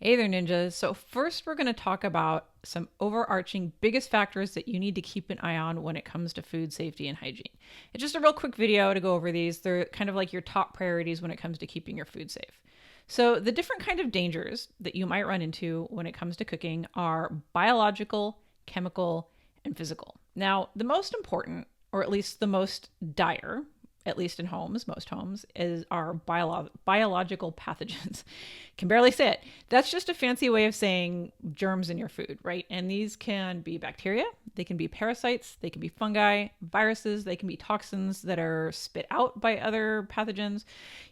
Hey there, ninjas. So, first, we're going to talk about some overarching biggest factors that you need to keep an eye on when it comes to food safety and hygiene. It's just a real quick video to go over these. They're kind of like your top priorities when it comes to keeping your food safe. So, the different kind of dangers that you might run into when it comes to cooking are biological, chemical, and physical. Now, the most important, or at least the most dire, at least in homes, most homes, is our biological pathogens. Can barely say it. That's just a fancy way of saying germs in your food, right? And these can be bacteria, they can be parasites, they can be fungi, viruses, they can be toxins that are spit out by other pathogens.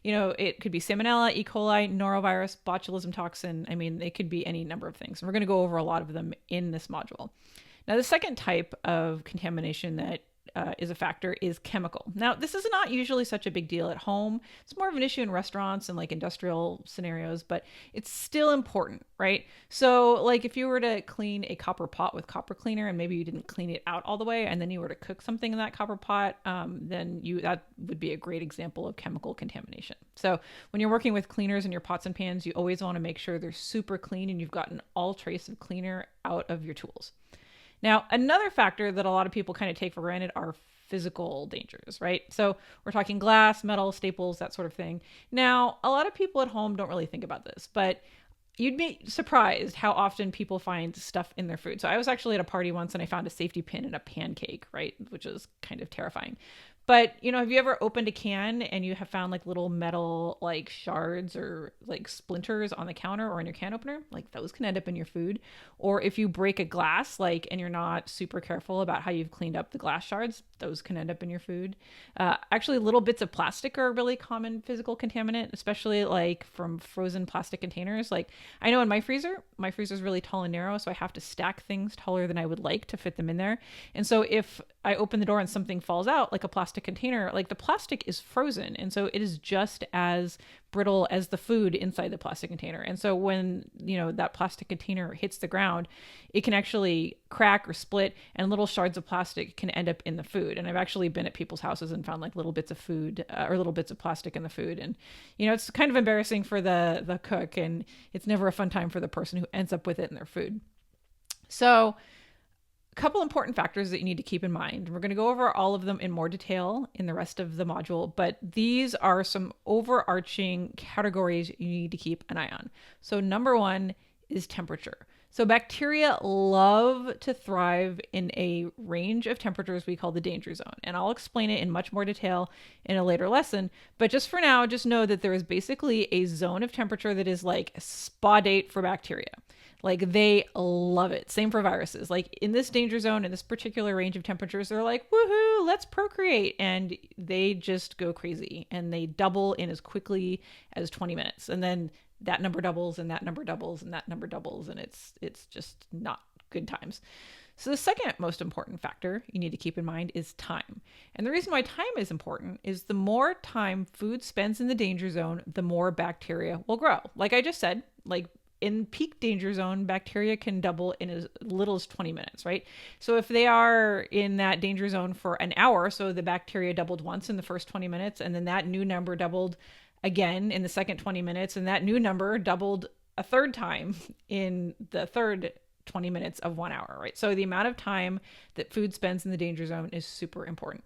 It could be salmonella, E. coli, norovirus, botulism toxin. I mean, it could be any number of things. And we're going to go over a lot of them in this module. Now, the second type of contamination that is a factor is chemical. Now, this is not usually such a big deal at home. It's more of an issue in restaurants and like industrial scenarios, but it's still important, right? So like if you were to clean a copper pot with copper cleaner and maybe you didn't clean it out all the way and then you were to cook something in that copper pot, then that would be a great example of chemical contamination. So when you're working with cleaners in your pots and pans, you always want to make sure they're super clean and you've gotten all trace of cleaner out of your tools. Now, another factor that a lot of people kind of take for granted are physical dangers, right? So we're talking glass, metal, staples, that sort of thing. Now, a lot of people at home don't really think about this, but you'd be surprised how often people find stuff in their food. So I was actually at a party once and I found a safety pin in a pancake, right? Which is kind of terrifying. But, have you ever opened a can and you have found like little metal like shards or like splinters on the counter or in your can opener? Like those can end up in your food. Or if you break a glass, and you're not super careful about how you've cleaned up the glass shards, those can end up in your food. Actually, little bits of plastic are a really common physical contaminant, especially like from frozen plastic containers. Like I know in my freezer is really tall and narrow, so I have to stack things taller than I would like to fit them in there. And so if I open the door and something falls out, like a plastic container, like the plastic is frozen. And so it is just as brittle as the food inside the plastic container. And so when, that plastic container hits the ground, it can actually crack or split and little shards of plastic can end up in the food. And I've actually been at people's houses and found like little bits of food or little bits of plastic in the food. And, it's kind of embarrassing for the cook and it's never a fun time for the person who ends up with it in their food. So a couple important factors that you need to keep in mind. We're going to go over all of them in more detail in the rest of the module, but these are some overarching categories you need to keep an eye on. So number one is temperature. So bacteria love to thrive in a range of temperatures we call the danger zone. And I'll explain it in much more detail in a later lesson. But just for now, just know that there is basically a zone of temperature that is like a spa date for bacteria. Like they love it. Same for viruses. Like in this danger zone, in this particular range of temperatures, they're like, woohoo, let's procreate. And they just go crazy and they double in as quickly as 20 minutes. And then that number doubles and that number doubles and that number doubles. And it's just not good times. So the second most important factor you need to keep in mind is time. And the reason why time is important is the more time food spends in the danger zone, the more bacteria will grow. Like I just said, like in peak danger zone, bacteria can double in as little as 20 minutes, right? So if they are in that danger zone for an hour, so the bacteria doubled once in the first 20 minutes, and then that new number doubled again in the second 20 minutes, and that new number doubled a third time in the third 20 minutes of 1 hour, right? So the amount of time that food spends in the danger zone is super important.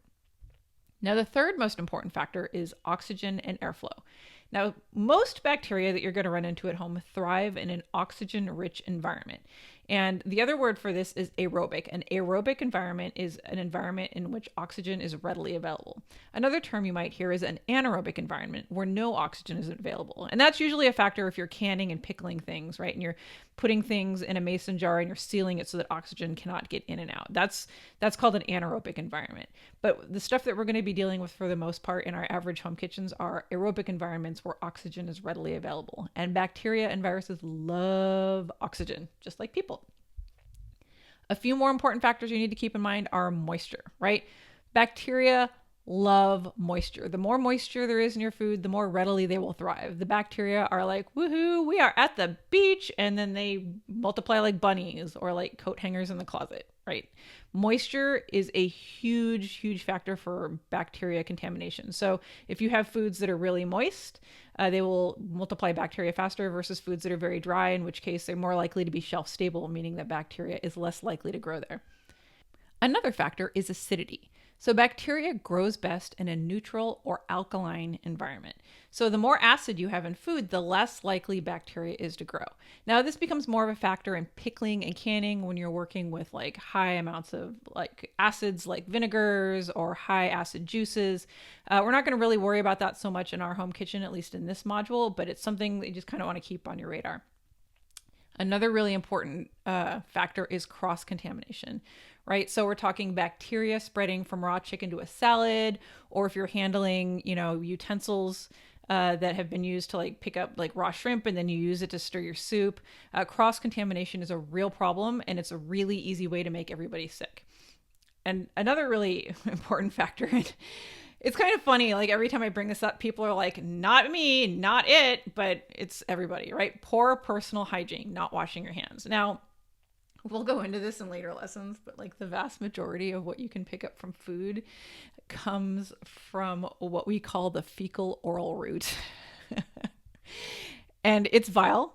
Now, the third most important factor is oxygen and airflow. Now, most bacteria that you're going to run into at home thrive in an oxygen-rich environment. And the other word for this is aerobic. An aerobic environment is an environment in which oxygen is readily available. Another term you might hear is an anaerobic environment where no oxygen is available. And that's usually a factor if you're canning and pickling things, right? And you're putting things in a mason jar and you're sealing it so that oxygen cannot get in and out. That's called an anaerobic environment. But the stuff that we're going to be dealing with for the most part in our average home kitchens are aerobic environments where oxygen is readily available. And bacteria and viruses love oxygen, just like people. A few more important factors you need to keep in mind are moisture, right? Bacteria love moisture. The more moisture there is in your food, the more readily they will thrive. The bacteria are like, woohoo, we are at the beach, and then they multiply like bunnies or like coat hangers in the closet, right? Moisture is a huge factor for bacteria contamination. So if you have foods that are really moist, they will multiply bacteria faster versus foods that are very dry, in which case they're more likely to be shelf stable, meaning that bacteria is less likely to grow there. Another factor is acidity. So bacteria grows best in a neutral or alkaline environment. So the more acid you have in food, the less likely bacteria is to grow. Now this becomes more of a factor in pickling and canning when you're working with like high amounts of like acids like vinegars or high acid juices. We're not going to really worry about that so much in our home kitchen, at least in this module, but it's something that you just kind of want to keep on your radar. Another really important factor is cross-contamination, right? So we're talking bacteria spreading from raw chicken to a salad, or if you're handling, utensils that have been used to like pick up like raw shrimp and then you use it to stir your soup. Cross-contamination is a real problem, and it's a really easy way to make everybody sick. And another really important factor, it's kind of funny, like every time I bring this up, people are like, not me, not it, but it's everybody, right? Poor personal hygiene, not washing your hands. Now, we'll go into this in later lessons, but like the vast majority of what you can pick up from food comes from what we call the fecal oral route. And it's vile.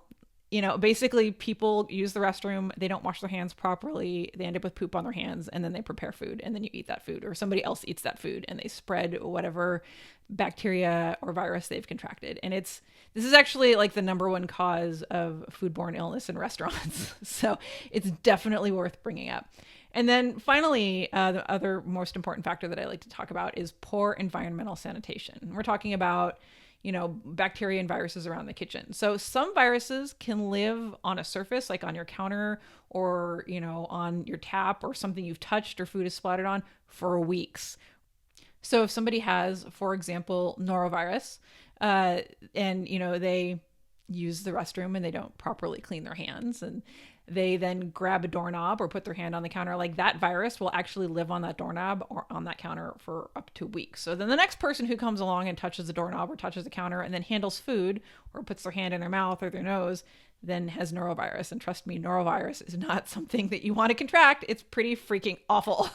Basically people use the restroom, they don't wash their hands properly, they end up with poop on their hands, and then they prepare food, and then you eat that food, or somebody else eats that food, and they spread whatever bacteria or virus they've contracted. And this is actually like the number one cause of foodborne illness in restaurants. So it's definitely worth bringing up. And then finally, the other most important factor that I like to talk about is poor environmental sanitation. We're talking about bacteria and viruses around the kitchen. So some viruses can live on a surface, like on your counter or, on your tap or something you've touched or food is splattered on for weeks. So if somebody has, for example, norovirus, and, they use the restroom and they don't properly clean their hands, and they then grab a doorknob or put their hand on the counter, like that virus will actually live on that doorknob or on that counter for up to weeks. So then the next person who comes along and touches the doorknob or touches the counter and then handles food or puts their hand in their mouth or their nose then has norovirus. And trust me, norovirus is not something that you want to contract. It's pretty freaking awful.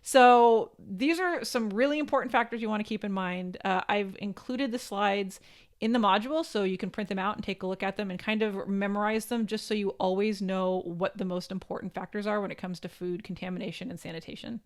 So these are some really important factors you want to keep in mind. I've included the slides in the module so you can print them out and take a look at them and kind of memorize them, just so you always know what the most important factors are when it comes to food contamination and sanitation.